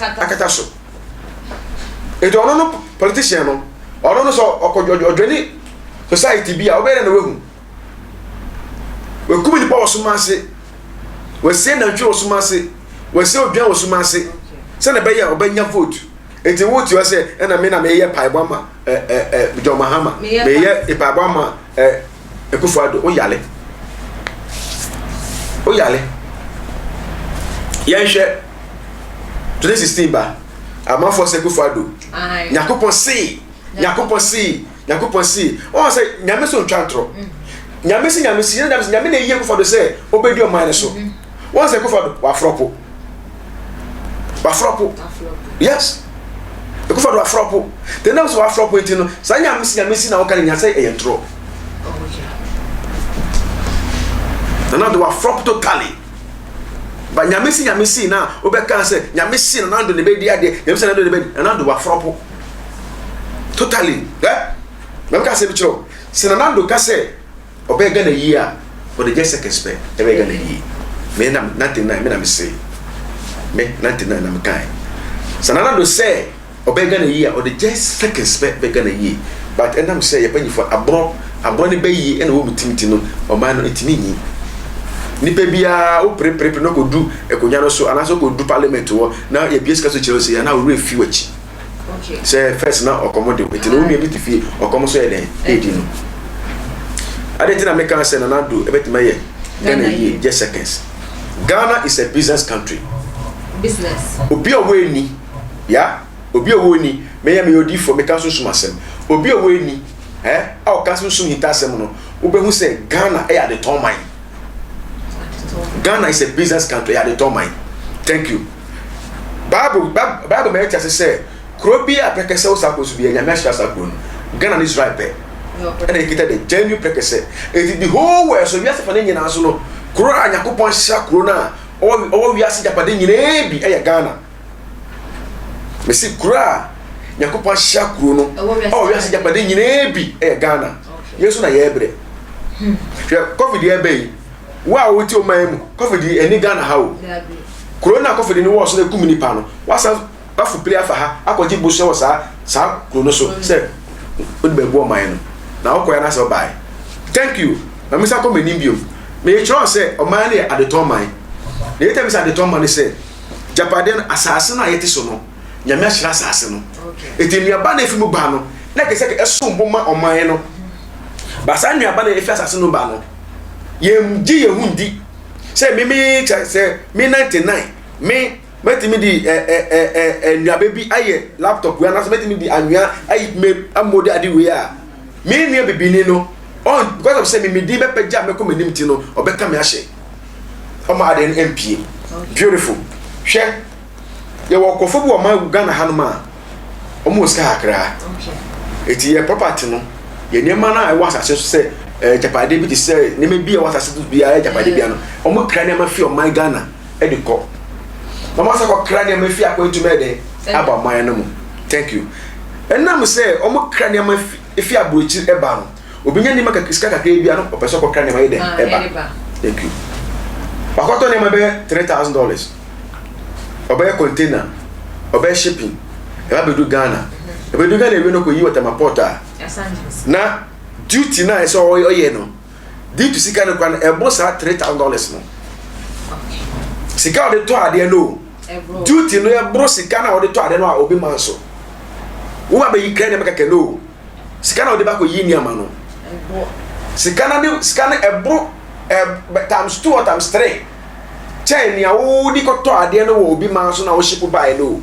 akata so edo ono no politician no ono no so okodwodwani society bi a obere na wehu we kumi ni pa osumase we se na ntwe osumase we se odwan osumase se na be ya obanya vote enti vote we se na me na me ye paibo ma John Mahama me ye paibo ma Ekufuado oyale yenhwe 2016 ba amafo se Ekufuado Yakopon si o se nyame so ntwantro nyame si nyame na ye Ekufuado se obedi o man so won se Ekufuado wa fropo yes Ekufuado wa fropo then na so wa fropo enti no sa nyame si na o kan nya se eyentro na do wa frop totally ba nyame si na obeka say nyame si na do ne be di ade nyame si na do ne be na do wa frop totally na ka say bi chiro si na do ka say obega na yi a for the just expect obega na yi me na nothing na me na me say me nothing na me kai si na do say obega na yi a or the just expect obega na yi but and am say ye panyi for abro ni be yi na wo mitimiti no o man no etimi yi nipa bia o pre no ko du ekonya no so anaso ko du parliament wo na ye bia sika so chelsea ya na o refi wachi okay say first na okomode eti no mi bi fie okomo so ye den edi no ade na make say na do ebetima ye Ghana ye just seconds. Ghana is a business country. Business obi owe ni ya obi owe ni me ya me odi for me council sumasem obi owe ni our council sum hitasem no obehu say Ghana at the top mine. Ghana is a business country at the top mine. Thank you. Bible me tell say krobi apekese o suppose be enya mesha sakron. Ghana is right there. And they get the genuine prekese. It the whole world so we are for nyina so no kro anyakopon sha kro na o we are Japan nyina bi Ghana. Me see kro nyakopon sha kro no o we are Japan nyina bi Ghana. Yesu na ye bre. COVID ye be wa wuti o man mu COVID eni Ghana ha o corona COVID ni wo so na kum nipa no wasa afu player fa ha akoji bo so sa corona so say o be bo man no na o ko ya na so bye. Thank you na me sa ko menim biom me chro say o man na at the top man na yete me say at the top man say Japan asase na yete so no nyame ahira asase no eti nuaba na efimu ba no na ke say esum bo ma o man no ba sa nuaba na efi asase no ba no yem ji yehundi say me say me 99 me metimi di nuaba bi aye laptop we na metimi di anua aye me amode ade we a me nua bibini no on because of say me di be pagya me ko manim ti no obeka me ahye o ma ade MP beautiful hwe ye wo kofo bu o ma Ghana ha no ma o mo ska akra eti ye property no ye niema na e was asase so say Japan de bi say ne me bi e was asase bi a Japan de bi no o mo kra ne ma fi o ma Ghana e de ko no ma sa ko kra ne ma fi akwantu me de aba man no mo thank you enam say o mo kra ne ma fi abrochi e ba no obinya ni maka kiska kakra bi no o peso ko kra ne ma ye de e ba thank you bakoto ne ma be $3,000 obe container obe shipping e ba bedu Ghana e bedu Ghana e we no ko yi water porta na duty na so oye no duty sika no kwan e bossa $3,000 no sika o de to ade no duty no e bro sika na o de to ade no a obi manso wo ba yi kra ne maka ke no sika na o de ba ko yi ni ama no sika na e bro times 2 or times 3 chain ya wo di ko to ade no wo obi manso na wo ship buy no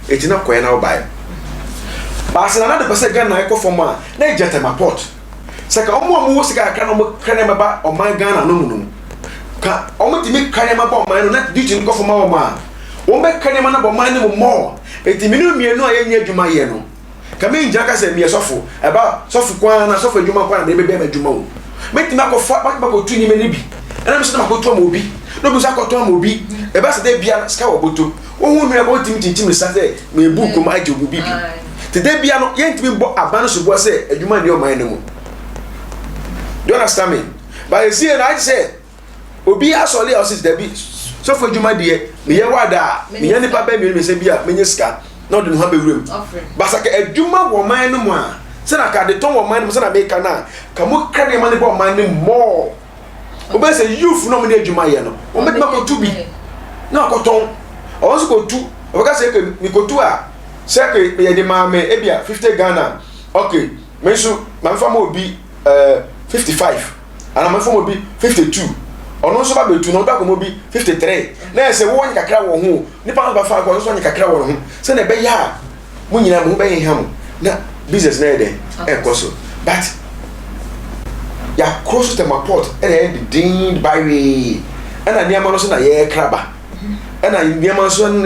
etina ko na wo buy ba se na de pese Ghana e ko forma na e jete ma port saka omo wo sika akra no mo kra ma ba o man Ghana no mu ka omo ti mi kra ma ba o man no na diti ko forma o ma o be kra ma na ba man no mo eti minu mienu a ye nya adwuma ye no ka me nja ka se mi sofo e ba sofo kwa na sofo adwuma kwa na be be adwuma o meti ma ko fa ba ko tu ni me ni bi na me so na ko to mo obi no bi sa ko to mo obi e ba se de bia ska wo boto wo hu nua ba otimi tintim sa se me bu ko ma age obi bi te de bia no ye ntimi bo aba no so bo se adwuma ni o man no mu. Do you understand me? But you see, I say, Obi asole or sis debi. So for Juma dear, me ye wada me ye nipa ba me say bia menye sika na do no ha be wurem basaka adwuma wo man no mu a se na ka de ton wo man no se na make na ka mo kra de man no man no more oba say youth no me de adwuma ye no o me ko tu bi na ko ton o so ko tu o ka say me ko tu a se ka ye de ma me e bia 50 Ghana okay me so man fa mo bi 55 ana man fa mo bi 52 ono so ba betu no ba ko mo bi 53 na se wo nya kakra wo ho nipa ba fa ko so nya kakra wo ho se na be ya mo nyina mo be hia mo na business na e koso but ya cross to my port e the by way ana niam no so na ye kraba ana niam so na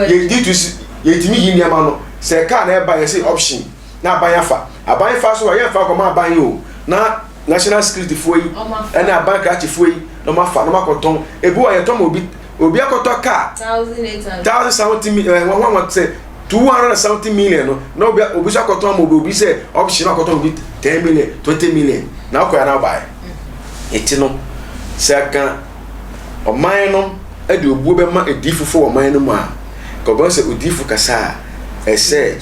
ye ditu ye timi yi niam no se ka na e ba ye say option na aban fa so ye fa ko ma aban yo na national security foi na bank achi foi no ma fa no ma koton ebu aye to obi akoto car 1800 million 270 million no obi so akoto mo obi say option akoto obi 10 million 20 million na ko ya na buy eti no saka o man no e de obu be ma edifufo o man no mu a ko bo say odifu kasa ese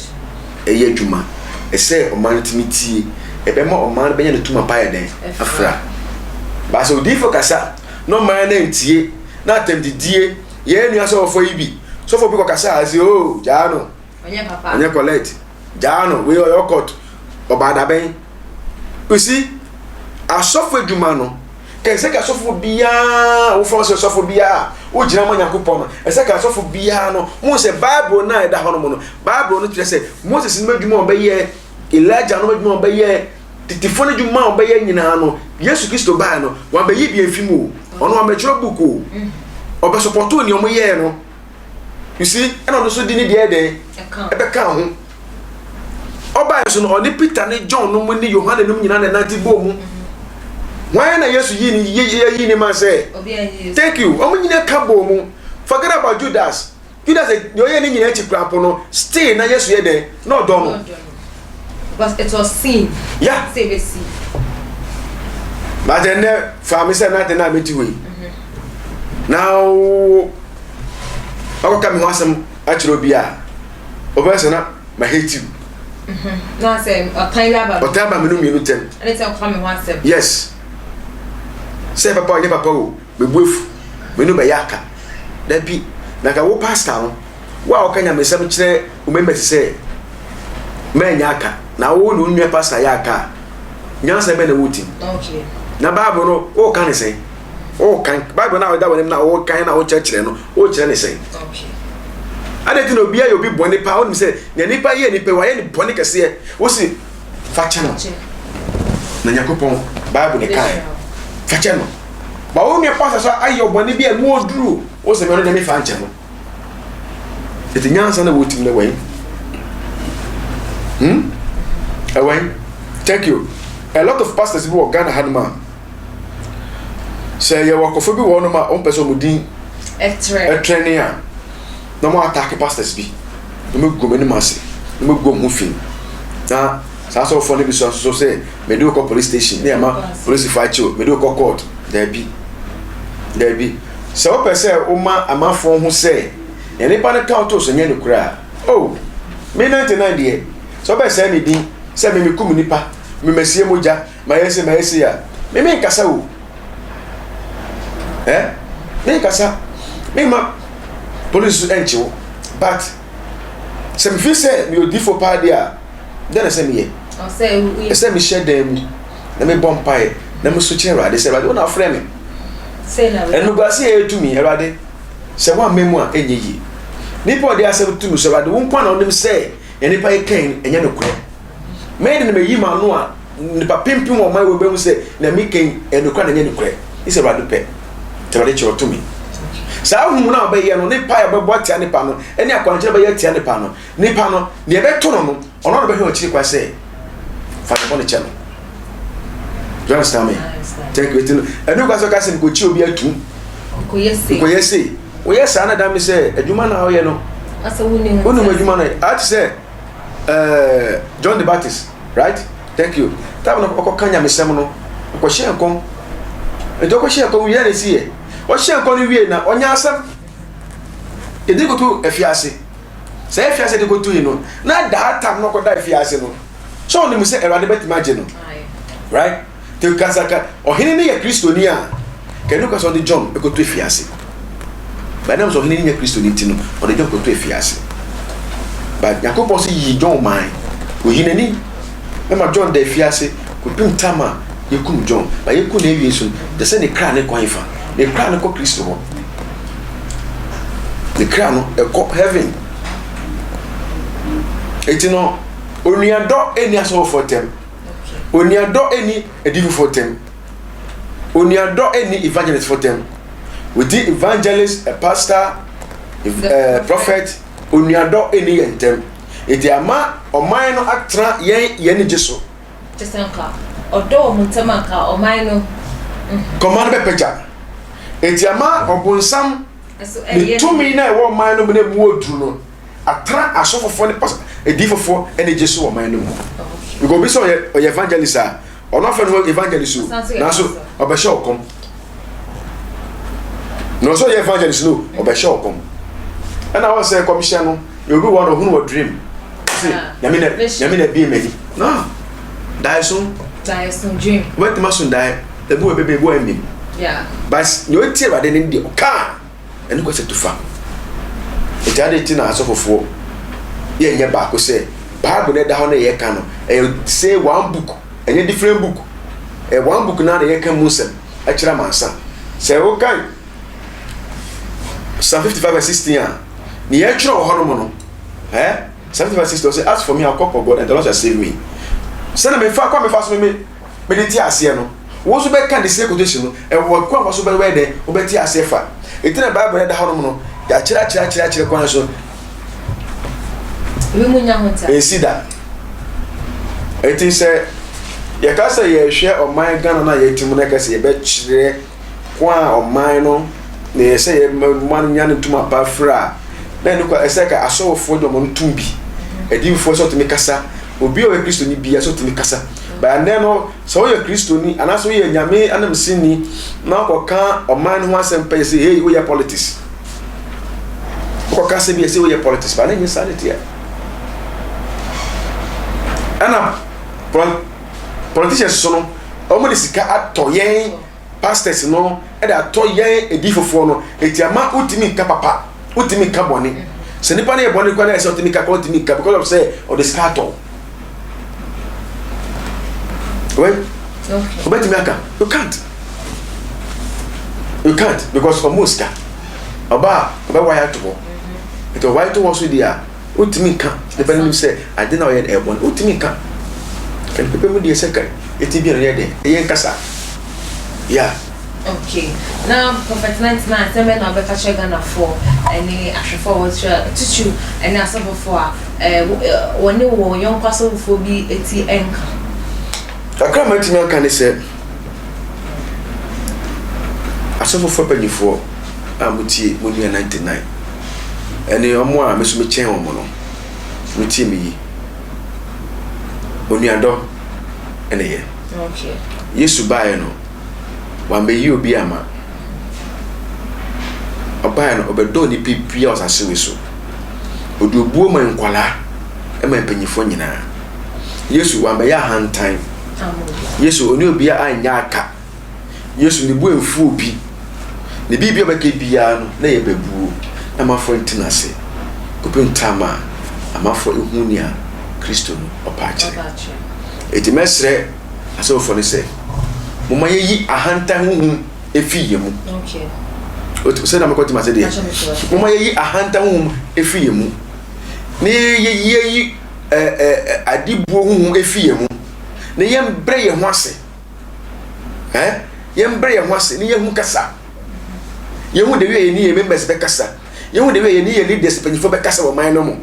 eye adwuma ese o man timiti ebe ma o man be nya ne tuma pa ye den afra ba so odifu kasa no man na ntie na atemdidie ye nua so ofo ibi so fo bi ko kasa azi o jano onye papa onye collect jano we your court obada ben you see asofo adwuma no ke se ka asofo bia wo fo se asofo bia wo gina mo yakopon no ese ka asofo bia no mo se bible na eda ho no mo no bible no tire se Moses ni adwuma obaye Elijah no adwuma obaye titifo no adwuma obaye nyina no Yesu Kristo ba no wa bayi bi afimu ono wa mechro buku obe support ni omo ye no you see and on so di ni de ebe ka ho oba yesu no oni Peter ni John no mu ni Yohana no nyina na nanti bo mu why na yesu yi ni man say thank you omo nyina ka bo mu forget about Judas yo ye ni nyina chi krapo no stay na yesu ye de no do no because it was sin yeah say be sin but then family say nothing na meti we now ako kami ho asem achiro bia obese na ma hate you na say otaba me no mienu tem and it's kami ho asem yes say papa ye papa o me buefu me no be yaka da bi na ka wo pastor no wa o kanya me sem kire o me meti say me nyaka na wo no nua pastor yaka nyansa be na wuti okay na bible no o kan say o kan bible na o da woni na o kan na o chekire no o kire ne say okay adeti no bia yo bi boni pa o nim say ne nipa ye nipa wa ye ni boni kese o si facha no na yakopon bible ne kan facha no ba o ne pasa so ayo boni bia no oduru o se me no ne fa nche no eti nyansa na wotim na wen away thank you a lot of pastors who are Ghana Hanma say you work for be one ma on person mudin a training no more attack pastors be no me go many mass no me go mu fin na sa so for be so say me do call police station near ma police fight you me do call court there be so person o ma amafo ho say e ne pa na count to nya ne kura oh me 99 there so be say me din say me kum nipa me mesie moja ma yesi ya me nkasa o me nkasa me ma police enchiwo but some feel say me odi for party a then say me ye o say me share dem na me bompai na me so chin rade say rade una frame me say na enu gwase e to me rade say one memu a enyeyi nipa odi asem to me say rade won kwa na onim say nipa e kan enye no kure me de me yi ma no a nipa pimpim o mai we be mu say na me kan enu kwa na enye no kure ise rade pe te rade che to me sa hu na be ye no ne pa ya be botia ne pa no eni akwanche be ye tia ne pa no ne pa no ne be to no no ono no be he o chiri kwa say fa ko ne che no you understand me take it no enu kwa so ka se ko chi obi atu ko yesi o yes ana da me say adwuma na o ye no asa woni adwuma na I say John the Baptist right thank you ta no ko kanya me sem no ko hye kon edo ko hye kon wi ya ne sie o hye kon wi na onya asam edi go to efiase say efiase de go to you no na that time no ko da efiase no so oni mu say erade betima je no right te kasaka ohini ne ye kristoni a kenu ka so de John e go to efiase ba na so ohini ne ye kristoni ti no o de John go to efiase ba Yakob say yi John man ohini ni e ma John de efiase ko pim tama yekum John ba yekum na ewie so de say ne kra ne kwan fa ne kra ne ko Kristo ho the crown of heaven. It's no only a dog any assault for them. Only a dog any a devil for them. Only a dog any evangelist for them. With the evangelist, a pastor, a prophet, only a dog any and them. It's a man or mine or actra yen jeso. Just uncle or door muntamaka or mine. Command the picture. It's a man or bonsam. The 2 million I want mine no be more true no. Atra asofo for the pastor e di fofo e ne jesu o mine no mu. We go be so evangelist ah. Or not for evangelist so. Na so obesha okom. No so evangelist no obesha okom. And I was say commission no, you be one of who dream. See, yami na be me. No. Die soon dream. What must die? The boy baby boy me. Yeah. But you tell what they need the car. And go to fa it had it na asofofo ye nya ba ko say Bible na da ho na ye ka no say one book any different book one book na ye ka musem a kira mansa say o kan Psalm 55:16 ni ye kira ho no mo no Psalm 55:16 say ask for me I'll call for God and the Lord shall save me say na me fa so me dey ti ase no wo so be kan the same quotation no e wo kwa so be we dey wo be ti ase fa etina Bible da hono no ya kira kwan so we munya honta sida eti se ya ka se ye hwe o man Ghana na ye timu na ka se ye be kire kwa o man no na ye se ye man nya ne tuma pa fra na ne ko ese ka asofo do mo ntumbi edi fo so tumi kasa obi o Kristo ni bia so tumi kasa ba no so ye Kristo ni anaso ye nyame anam sini na ko ka o man ho asem pe say hey we politics ko ka se bi say we politics ba na nyi sanity ya ana politicians so no o mo de sika ato yen pastors no e da ato yen edifofo no etiama utimi ka papa utimi ka boni se nipa na ye boni kwa na se utimi ka because of say o de sika ato. Well, okay. You can't because almost Oba wire to go. It was wire to was with the ultimate camp. The person say, I didn't know you had airborne ultimate camp. Can people with the second? It be a day. Yeah. Okay. Now, Prophet 99, 7 of the Kachagana for any action forward to you and as before. When you were young person for be ATM. Akra matimi aka ne se asofo panyifo amutie monu 99 ene omo a meso me chen omo no mutie me yi onuado ene ye okay Yesu bae no wa me yi obi ama obae no obedo ni pipia osase we so oduobuo man kwala e man panyifo nyina Yesu wa me ya hantan Yesu oni obi anya aka Yesu ni bu enfu obi ne bibia beka bia no na ye bebuo na mafo ntinase kopentama amafo ehunia Kristo no opaache eti mesre asofo ne se moma yeyi ahantan huhu efiye mu okay o se na mekoti mase de moma yeyi ahantan huhu efiye mu ne yeyi adibuo huhu efiye mu ne yembre ye ho ase yembre ye ho ase ne yehu kasa yehu de we ni ye members be kasa yehu de we ni ye leaders panyifo be kasa wo man no mo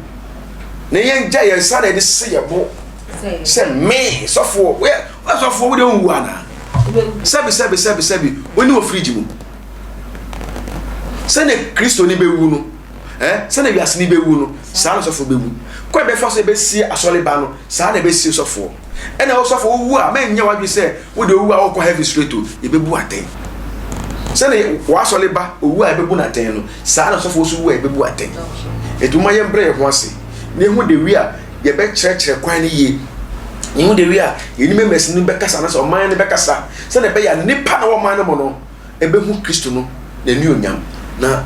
ne yenja ye sa de se ye bo se me sofo we sofo we de wu ana sabi oni wo fridge mu se ne Kristo ni be wu no se ne wiase ni be wu no sa no sofo be wu ko be fa so be si asole ba no sa na be si sofo ena wo sofo wu a ma nya wadwe se wo de wu a wo ko heavy straight to e be bu aten sɛ wasɔle ba owu a ebebu n'atɛn no saa na sɔfo so wu a ebebu atɛn edwuma yɛ mbrɛ yɛ ho ase na ehu de wi a yɛbɛ kyerɛkyerɛ kwan ne yie ehu de wi a yɛni members no bɛkasa na sɛ ɔman no bɛkasa sɛ na ɛbɛyɛ nipa na wɔman no mo no ebehu kristo no na ni onyam na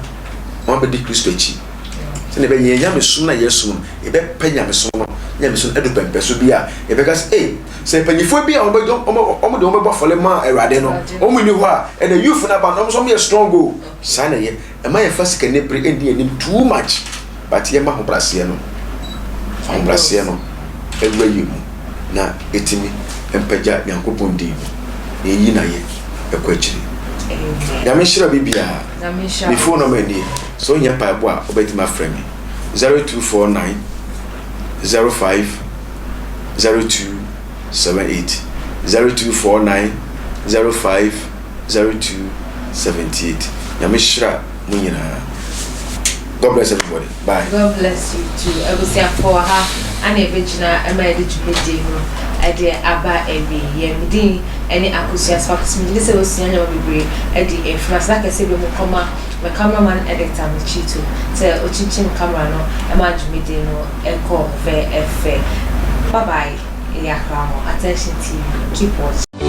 wɔn bɛdi kristo akyi sɛ na ɛbɛyɛ nyame som na yɛsom no yɛbɛpɛ nyame som no nyame som ɛdo pɛmpɛ so bi a yɛbɛka sɛ sɛ mpanyinfoɔ bi a ɔmo de ɔmo bɔ fɔle ma awurade no ɔmo ni hɔ a ɛna youth na ba no ɔmo nso ɔmo yɛ strong o saa na yɛ ɛma yɛ fa sika ne pere ɛndi anim too much but yɛ ma ho braseɛ no ɛwura yi mu na etimi mpagya nyankopɔn din mu yɛyi na yɛ ɛkɔ akyiri nyame hyira bibia me phone number ni so nya paabo a obɛtimi afrɛ me 0249 05 0278 0249 05 0278 nyame hyira mu nyinaa. God bless everybody. Bye. God bless you too. I will say for her and a virgina and my educating at the Abba every year. Any acquisitions facts me. This was seen on the at the if like I said, we come my cameraman editor with Chito. Say Ochin camera no, imagine me no echo fair. Bye bye. Attention TV. Keep watching.